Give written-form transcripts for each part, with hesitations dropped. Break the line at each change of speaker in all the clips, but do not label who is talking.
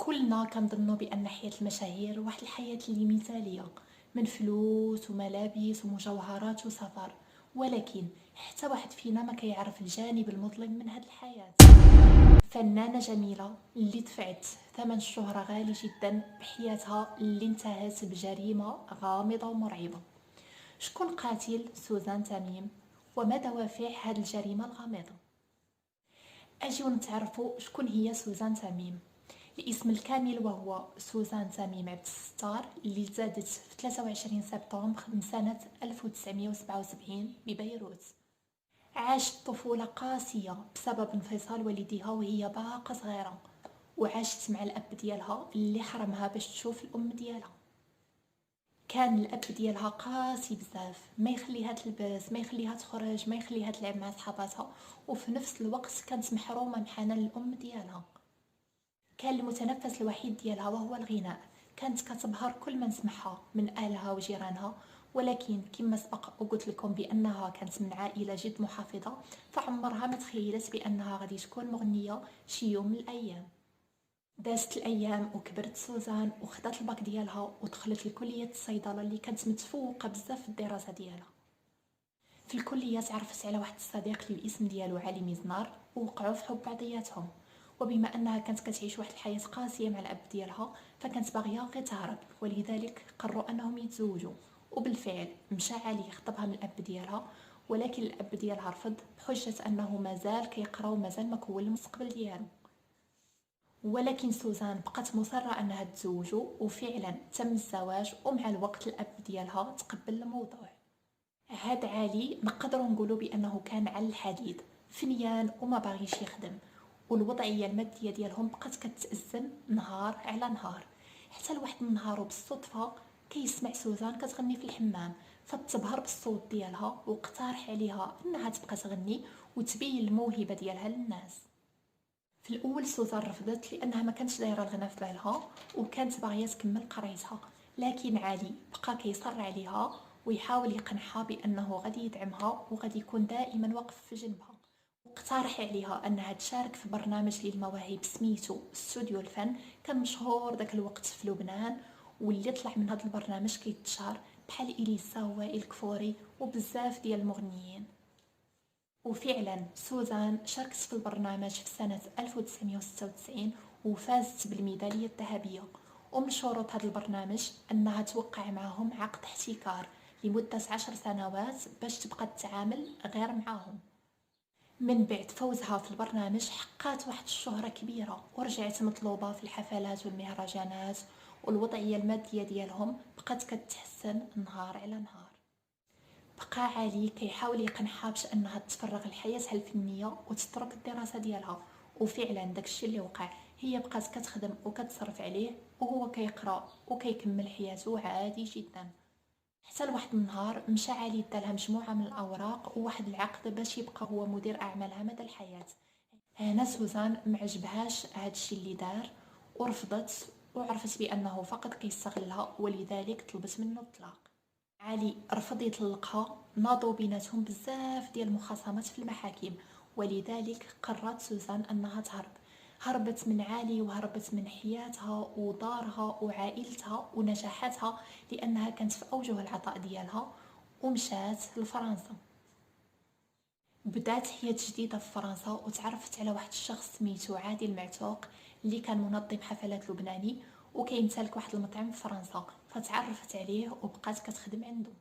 كلنا كنظنوا بان حياة المشاهير واحد الحياة اللي مثالية، من فلوس وملابس ومجوهرات وسفر. ولكن حتى واحد فينا ما كيعرف الجانب المظلم من هاد الحياة. فنانة جميلة اللي دفعت ثمن الشهرة غالي جدا بحياتها اللي انتهت بجريمة غامضة ومرعبة. شكون قاتل سوزان تميم؟ وما دوافع هاد الجريمة الغامضة؟ اجيو نتعرفوا شكون هي سوزان تميم. الاسم الكامل وهو سوزان تميم عبد الستار، اللي تزادت في 23 سبتمبر من سنة 1977 ببيروت. عاشت طفولة قاسية بسبب انفصال والديها وهي باقة صغيرة، وعاشت مع الأب ديالها اللي حرمها باش تشوف الأم ديالها. كان الأب ديالها قاسي بزاف، ما يخليها تلبس، ما يخليها تخرج، ما يخليها تلعب مع صحاباتها، وفي نفس الوقت كانت محرومة من حنان الأم ديالها. كان المتنفس الوحيد ديالها وهو الغناء. كانت كتبهر كل من سمعها من أهلها وجيرانها، ولكن كما سبق وقلت لكم بأنها كانت من عائلة جد محافظة، فعمرها ما تخيلت بأنها غادي تكون مغنية شي يوم من الأيام. دازت الأيام وكبرت سوزان وخدات الباك ديالها ودخلت لكلية الصيدلة اللي كانت متفوقة بزاف في الدراسة ديالها. في الكلية تعرفت على واحد الصديق اللي الاسم ديالو علي مزنار، ووقعوا في حب بعضياتهم. وبما انها كانت كتعيش واحد الحياه قاسيه مع الاب ديالها، فكانت باغيه غير تهرب، ولذلك قرروا انهم يتزوجوا. وبالفعل مشى علي خطبها من الاب ديالها، ولكن الاب ديالها رفض بحجه انه مازال كيقرا ومازال ما كون المستقبل ديالو. ولكن سوزان بقات مصره انها تزوجوا، وفعلا تم الزواج، ومع الوقت الاب ديالها تقبل الموضوع. هاد علي نقدروا نقولوا بانه كان على الحديد، فنيان وما باغيش يخدم، والوضعيه الماديه ديالهم بقات كتأزم نهار على نهار. حتى لواحد النهار وبالصدفه كيسمع سوزان كتغني في الحمام، فتبهر بالصوت ديالها واقترح عليها انها تبقى تغني وتبين الموهبه ديالها للناس. في الاول سوزان رفضت لانها ما كانتش دايره الغنى في بالها، وكانت باغيه تكمل قرايتها. لكن علي بقى كيصر عليها ويحاول يقنعها بانه غادي يدعمها وغادي يكون دائما واقف في جنبها. واقترح عليها انها تشارك في برنامج للمواهب سميتو استوديو الفن، كان مشهور داك الوقت في لبنان، واللي طلع من هذا البرنامج كيتشهر بحال اليسا ووائل كفوري وبزاف ديال المغنيين. وفعلا سوزان شاركت في البرنامج في سنة 1996 وفازت بالميدالية الذهبية. ومن شروط هذا البرنامج أنها توقع معهم عقد احتكار لمدة 10 سنوات باش تبقى تتعامل غير معاهم. من بعد فوزها في البرنامج حققت واحد الشهرة كبيرة، ورجعت مطلوبة في الحفلات والمهرجانات، والوضعية المادية ديالهم بقات كتحسن نهار على نهار. بقى علي كيحاول يقنعها باش انها تفرغ لحياتها الفنيه وتترك الدراسه ديالها، وفعلا داكشي اللي وقع. هي بقات كتخدم وكتصرف عليه، وهو كيقرا وكيكمل حياته عادي جدا. حتى لواحد النهار مشى علي دالها مجموعه من الاوراق وواحد العقد باش يبقى هو مدير اعمالها مدى الحياه. هنا سوزان معجبهاش هادشي اللي دار ورفضت، وعرفت بانه فقط كيستغلها، ولذلك طلبت منه الطلاق. علي رفض يطلقها، ناضوا بيناتهم بزاف ديال المخاصمات في المحاكم، ولذلك قررت سوزان انها تهرب. هربت من علي وهربت من حياتها ودارها وعائلتها ونجاحاتها، لانها كانت في اوجه العطاء ديالها، ومشات لفرنسا. بدات حياة جديدة في فرنسا، وتعرفت على واحد الشخص سميتو عادل معتوق، اللي كان منظم حفلات لبناني وكيمتلك واحد المطعم في فرنسا. فتعرفت عليه وبقات كتخدم عنده.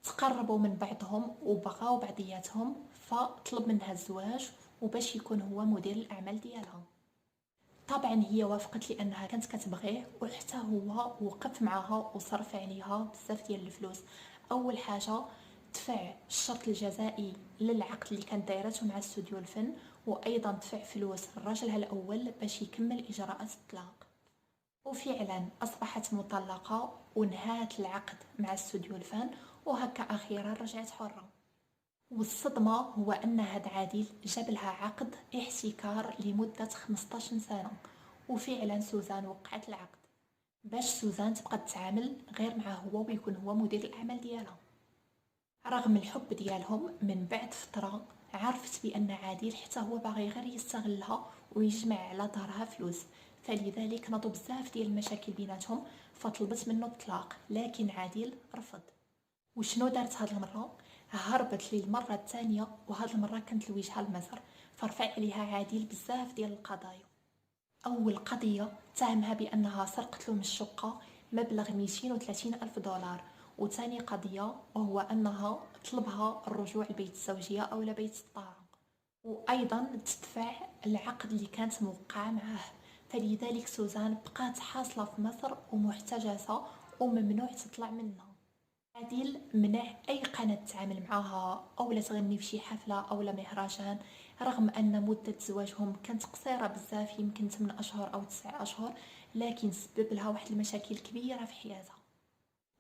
تقربوا من بعضهم وبغاو بعضياتهم، فطلب منها الزواج وباش يكون هو مدير الاعمال ديالها. طبعا هي وافقت لانها كانت كتبغيه، وحتى هو وقف معها وصرف عليها بزاف ديال الفلوس. اول حاجه دفع الشرط الجزائي للعقد اللي كانت دايرته مع استوديو الفن، وايضا دفع فلوس لراجلها الاول باش يكمل اجراءات الطلاق. وفعلا اصبحت مطلقه ونهات العقد مع استوديو الفن، وهكا اخيرا رجعت حره. والصدمه هو ان هاد عادل جاب لها عقد احتكار لمده 15 سنه. وفعلا سوزان وقعت العقد باش سوزان تبقى تتعامل غير معاه هو ويكون هو مدير الاعمال ديالها. رغم الحب ديالهم، من بعد فتره عرفت بان عادل حتى هو باغي غير يستغلها ويجمع على دارها فلوس. فلذلك نضوا بزاف ديال المشاكل بيناتهم، فطلبت منه الطلاق، لكن عادل رفض. وشنو دارت هاد المره؟ هربت للمره الثانيه، وهاد المره كانت لوجهها لمصر، فرفع عليها عادل بزاف ديال القضايا. اول قضيه اتهمها بانها سرقت له من الشقه مبلغ 230 الف دولار، وثاني قضيه وهو انها طلبها الرجوع لبيت الزوجيه او لبيت الطاعه، وايضا تدفع العقد اللي كانت موقعه معاه. فلذلك سوزان بقات حاصله في مصر ومحتجزه وممنوع تطلع منها. عادل منع اي قناه تتعامل معها او لا تغني في شي حفله او لا مهرجان، رغم ان مده زواجهم كانت قصيره بزاف، يمكن 8 اشهر او 9 اشهر، لكن سبب لها واحد المشاكل كبيره في حياتها.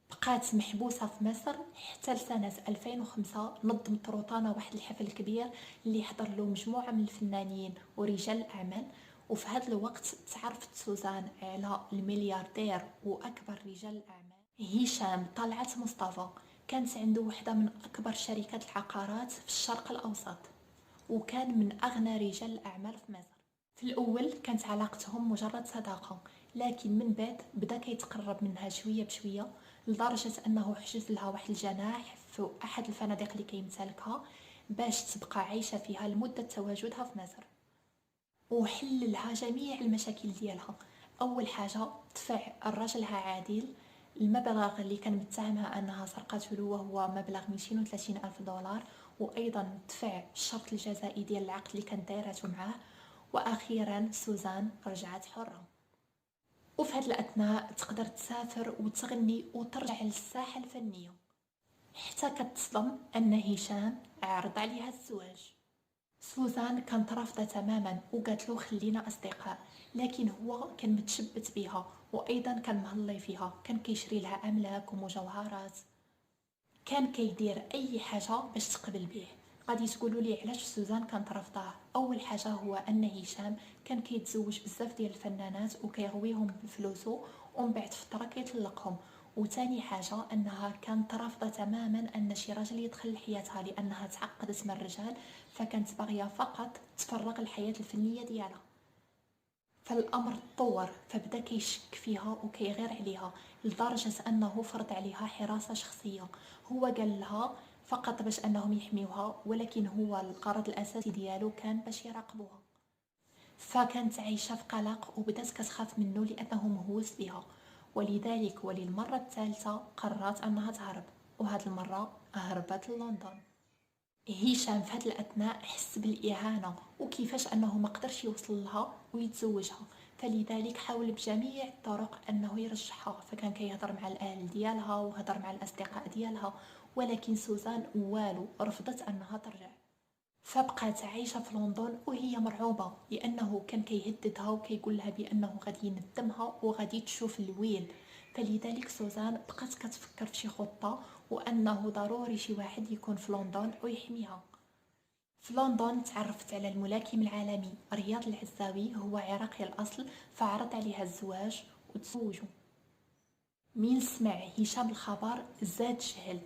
بقات محبوسه في مصر حتى لسنه 2005. نظم طروطانه واحد الحفل كبير اللي حضر له مجموعه من الفنانين ورجال الاعمال، وفي هذا الوقت تعرفت سوزان على الملياردير واكبر رجال الاعمال هشام طلعت مصطفى. كانت عنده واحدة من أكبر شركات العقارات في الشرق الأوسط، وكان من أغنى رجال الأعمال في مصر. في الأول كانت علاقتهم مجرد صداقة، لكن من بعد بدأ كيتقرب منها شوية بشوية، لدرجة أنه حجز لها واحد الجناح في أحد الفنادق اللي كيمتلكها باش تبقى عايشة فيها لمدة تواجدها في مصر، وحل لها جميع المشاكل ديالها. أول حاجة دفع الرجلها عادل المبلغ اللي كان متهمها أنها سرقته له، وهو مبلغ 230 ألف دولار، وأيضا دفع الشرط الجزائي ديال العقد اللي كانت دايرته معاه. وأخيرا سوزان رجعت حرة، وفي هذه الأثناء تقدر تسافر وتغني وترجع للساحة الفنية، حتى كتصدم أن هشام عرض عليها الزواج. سوزان كانت رافضة تماما وقالت له خلينا أصدقاء، لكن هو كان متشبت بها، وأيضا كان مهلي فيها، كان كيشري لها أملاك ومجوهرات، كان كيدير أي حاجة باش تقبل به. غادي تقولوا لي علاش سوزان كانت رافضاه؟ أول حاجة هو أن هشام كان كيتزوج بزاف ديال الفنانات وكيغويهم بفلوسه، ومن بعد فترة كيطلقهم. وثاني حاجة أنها كانت رافضة تماما أن شي راجل يدخل لحياتها، لأنها تعقدت من الرجال، فكانت باغية فقط تفرغ الحياة الفنية ديالها. فالامر تطور، فبدا كيشك فيها وكيغير عليها، لدرجه انه فرض عليها حراسه شخصيه. هو قال لها فقط باش انهم يحميوها، ولكن هو الغرض الاساسي ديالو كان باش يراقبوها. فكانت عايشه في قلق وبدات كتخاف منه لانه مهووس بها، ولذلك وللمره الثالثه قررت انها تهرب، وهذه المره هربت للندن. هشام في هذه الاثناء حس بالاهانه وكيفاش انه ما قدرش يوصل لها ويتزوجها، فلذلك حاول بجميع الطرق انه يرجعها. فكان كيهضر مع الاهل ديالها وهضر مع الاصدقاء ديالها، ولكن سوزان والو رفضت انها ترجع. فبقات عايشه في لندن وهي مرعوبه، لانه كان كيهددها وكيقول لها بانه غادي يندمها وغادي تشوف الويل. فلذلك سوزان بقات كتفكر في شي خطه، وانه ضروري شي واحد يكون في لندن ويحميها. في لندن تعرفت على الملاكم العالمي رياض العزاوي، هو عراقي الاصل، فعرض عليها الزواج وتزوجوا. مين سمع هشام الخبر زاد جهل،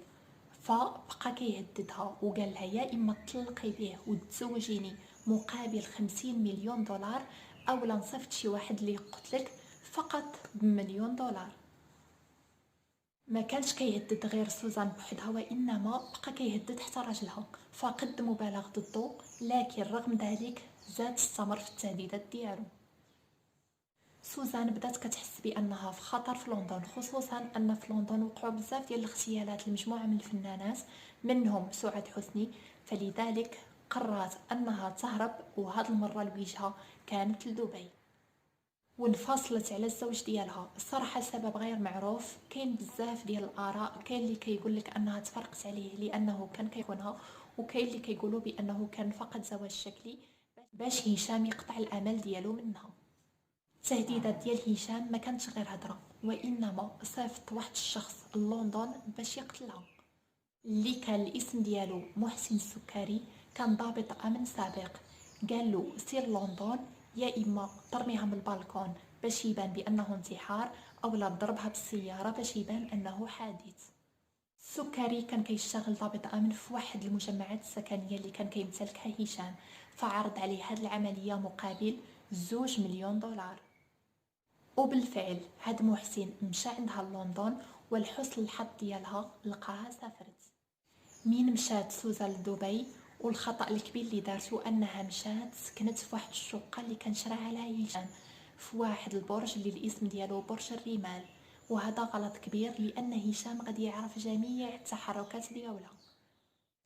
فبقى كيهددها وقال لها يا اما تطلقي به وتزوجيني مقابل 50 مليون دولار، او نصيفط شي واحد اللي يقتلك فقط بمليون دولار. ما كانش كيهدد غير سوزان بوحدها، وانما بقى كيهدد حتى راجلها، فقدموا بلاغ ضده، لكن رغم ذلك زاد استمر في التهديدات ديالو. سوزان بدات كتحس بانها في خطر في لندن، خصوصا ان في لندن وقعوا بزاف ديال الاغتيالات لمجموعه من الفنانات منهم سعاد حسني. فلذلك قررت انها تهرب، وهاد المره الوجهه كانت لدبي، وانفصلت على الزوج ديالها. الصراحه السبب غير معروف، كاين بزاف ديال الاراء، كاين اللي كيقول لك انها تفرقت عليه لانه كان كيخونها، وكاين اللي كيقولوا بانه كان فقط زواج شكلي باش هشام يقطع الامل ديالو منها. التهديدات ديال هشام ما كانتش غير هضره، وانما صيفط واحد الشخص لندن باش يقتلها، اللي كان الاسم ديالو محسن السكري، كان ضابط امن سابق. قال له سير لندن، يا اما ترميها من البالكون باش يبان بانه انتحار، او لا تضربها بالسياره باش يبان انه حادث. السكري كان كيشتغل ضابط امن في واحد المجمعات السكنيه اللي كان كيمتلكها هشام، فعرض عليه هذه العمليه مقابل 2 مليون دولار. وبالفعل هاد محسن مشى عندها لندن، ولحسن الحظ ديالها لقاها سافرت. من مشات سوزان لدبي، والخطأ الكبير اللي دارتو انها مشات سكنت في واحد الشقة اللي كان شراها لها هشام في واحد البرج اللي الاسم ديالو برج الرمال. وهذا غلط كبير لان هشام غادي يعرف جميع التحركات ديالها.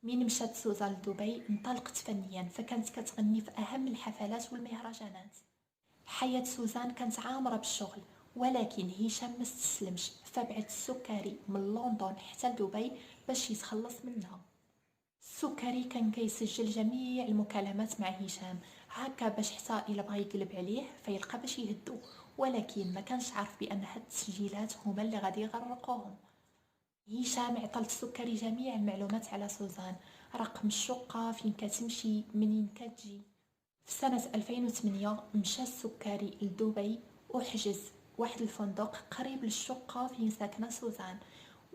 من مشات سوزان لدبي انطلقت فنيا، فكانت كتغني في اهم الحفلات والمهرجانات. حياة سوزان كانت عامرة بالشغل، ولكن هشام ما استسلمش، فبعت السكري من لندن حتى لدبي باش يتخلص منها. السكري كان كيسجل جميع المكالمات مع هشام هكا باش حتى الا بغى يقلب عليه فيلقى باش يهدو، ولكن ما كانش عارف بان هاد التسجيلات هما اللي غادي يغرقوهم. هشام عطى السكري جميع المعلومات على سوزان، رقم الشقة، فين كتمشي، منين كتجي. في سنة 2008 مشى السكري لدبي وحجز واحد الفندق قريب للشقة فين ساكنة سوزان،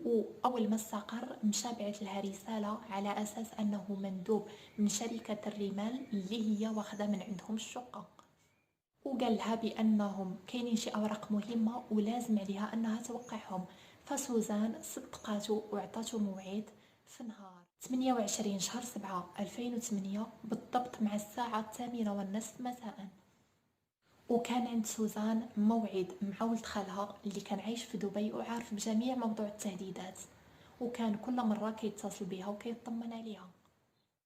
وأول ما استقر مشى بعت لها رسالة على أساس أنه مندوب من شركة الرمال اللي هي واخدة من عندهم الشقة، وقال لها بأنهم كاينين شي أوراق مهمة ولازم عليها أنها توقعهم. فسوزان صدقاته وعطاته موعد في نهار 28 شهر 7 2008 بالضبط مع الساعة 8:30 مساء. وكان عند سوزان موعد مع ولد خالها اللي كان عايش في دبي وعارف بجميع موضوع التهديدات، وكان كل مرة كيتصل بها وكيطمن عليها.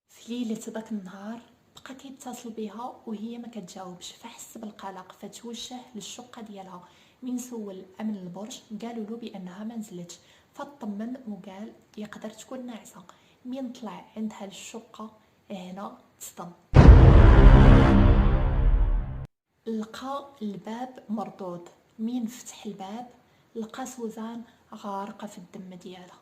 في ليلة داك النهار بقى كيتصل بها وهي ما كتجاوبش، فحس بالقلق فتوجه للشقة ديالها. من سول امن البرج قالوا له بانها ما نزلتش، فاطمن وقال يقدر تكون ناعسة. من طلع عندها للشقة هنا تصدم، لقى الباب مردود. من فتح الباب لقى سوزان غارقة في الدم ديالها،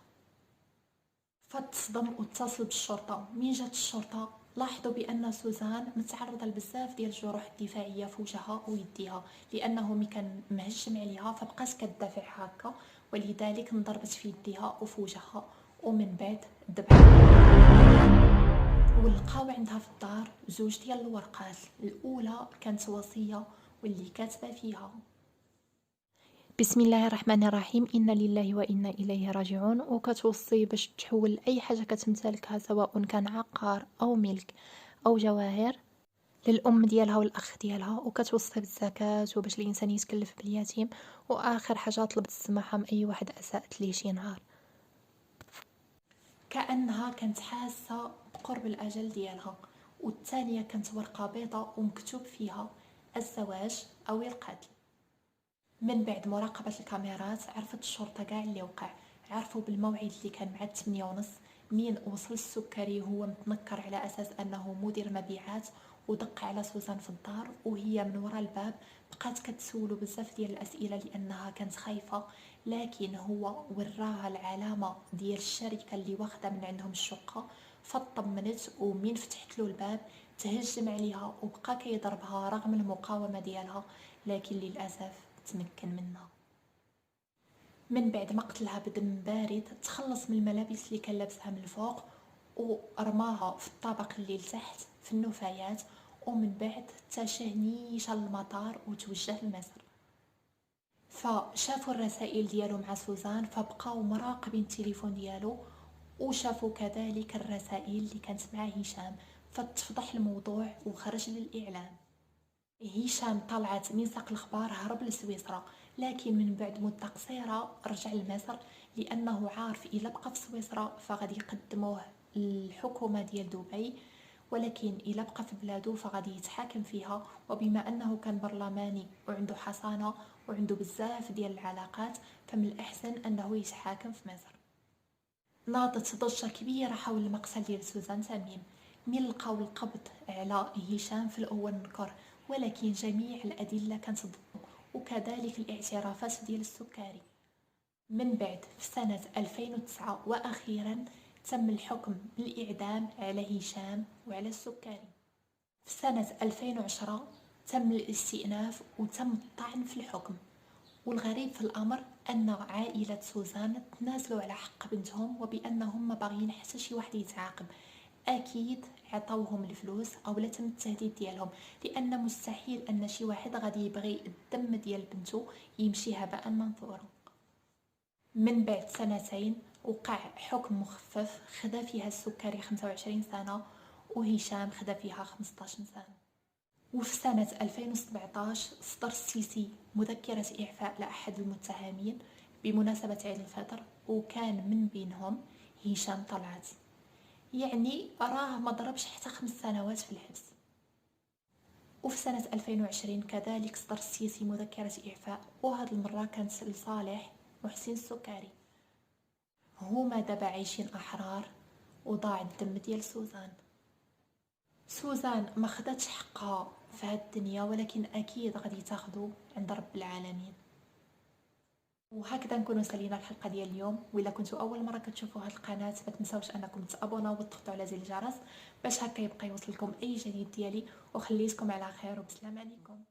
فتصدم واتصل بالشرطة. من جات الشرطة لاحظوا بان سوزان متعرضه لبزاف ديال الجروح الدفاعيه في وجهها ويديها، لانه ملي كان مهجم عليها فبقات كتدافع هكا، ولذلك انضربت في يديها وفي وجهها ومن بعد ذبحت. ولقاو عندها في الدار زوج ديال الورقات، الاولى كانت وصيه واللي كاتبه فيها: بسم الله الرحمن الرحيم، إنا لله وإنا إليه راجعون. وكتوصي باش تحول أي حاجة كتمتلكها سواء كان عقار أو ملك أو جواهر للأم ديالها والأخ ديالها، وكتوصي بالزكاة وباش الإنسان يتكلف باليتيم. وآخر حاجة طلبت السماحة من أي واحد أساءت ليه شي نهار. كأنها كانت حاسة بقرب الأجل ديالها. والثانية كانت ورقة بيضاء ومكتوب فيها الزواج أو القتل. من بعد مراقبة الكاميرات عرفت الشرطة كاع اللي وقع، عرفوا بالموعد اللي كان مع 8:30. مين وصل السكري هو متنكر على أساس أنه مدير مبيعات، ودق على سوزان في الدار وهي من وراء الباب بقات كتسولو بزاف ديال الأسئلة لأنها كانت خايفة، لكن هو وراها العلامة ديال الشركة اللي واخدة من عندهم الشقة، فاطمنت. ومين فتحت له الباب تهجم عليها وبقى كيضربها رغم المقاومة ديالها، لكن للأسف تمكن منها. من بعد ما قتلها بدم بارد تخلص من الملابس اللي كان لابسها من الفوق ورماها في الطابق اللي لتحت في النفايات، ومن بعد تشاه نيشان المطار وتوجه لمصر. فشافوا الرسائل ديالو مع سوزان فبقاو مراقبين التليفون ديالو، وشافوا كذلك الرسائل اللي كانت مع هشام، فتفضح الموضوع وخرج للإعلام. هشام طلعت من ساق الأخبار هرب لسويسرا، لكن من بعد مدة قصيرة رجع لمصر لأنه عارف إلا بقى في سويسرا فغادي يقدموه الحكومة ديال دبي، ولكن إلا بقى في بلادو فغادي يتحاكم فيها. وبما أنه كان برلماني وعنده حصانة وعنده بزاف ديال العلاقات فمن الأحسن أنه يتحاكم في مصر. ناضت ضجة كبيرة حول المقتل ديال سوزان تميم. من لقاو القبض على هشام في الأول نكر، ولكن جميع الأدلة كانت ضده، وكذلك الاعترافات ديال السكري. من بعد في سنة 2009 وأخيرا تم الحكم بالإعدام على هشام وعلى السكري. في سنة 2010 تم الاستئناف وتم الطعن في الحكم. والغريب في الأمر أن عائلة سوزان تنازلوا على حق بنتهم وبأنهم ما باغيين حتى شي واحد يتعاقب. أكيد عطاوهم الفلوس او لا تم التهديد ديالهم، لان مستحيل ان شي واحد غادي يبغي الدم ديال بنته يمشي هباء منثورا. من بعد سنتين وقع حكم مخفف خدا فيها السكري 25 سنة وهشام خدا فيها 15 سنة. وفي سنة 2017 صدر السيسي مذكرة إعفاء لأحد المتهمين بمناسبة عيد الفطر، وكان من بينهم هشام طلعت، يعني راه ما ضربش حتى 5 سنوات في الحبس. وفي سنة 2020 كذلك صدر السيسي مذكرة إعفاء، وهذه المرة كانت لصالح محسن السكري. هما دابا عايشين أحرار وضاع الدم ديال سوزان ما خدتش حقها في هاد الدنيا، ولكن اكيد غادي تاخدو عند رب العالمين. وهكذا نكونوا سالينا الحلقه ديال اليوم. وإلا كنتوا اول مره كتشوفوا هاد القناه ما تنساوش انكم تابوناو وتضغطوا على زر الجرس باش هكا يبقى يوصلكم اي جديد ديالي، وخليتكم على خير وبسلام عليكم.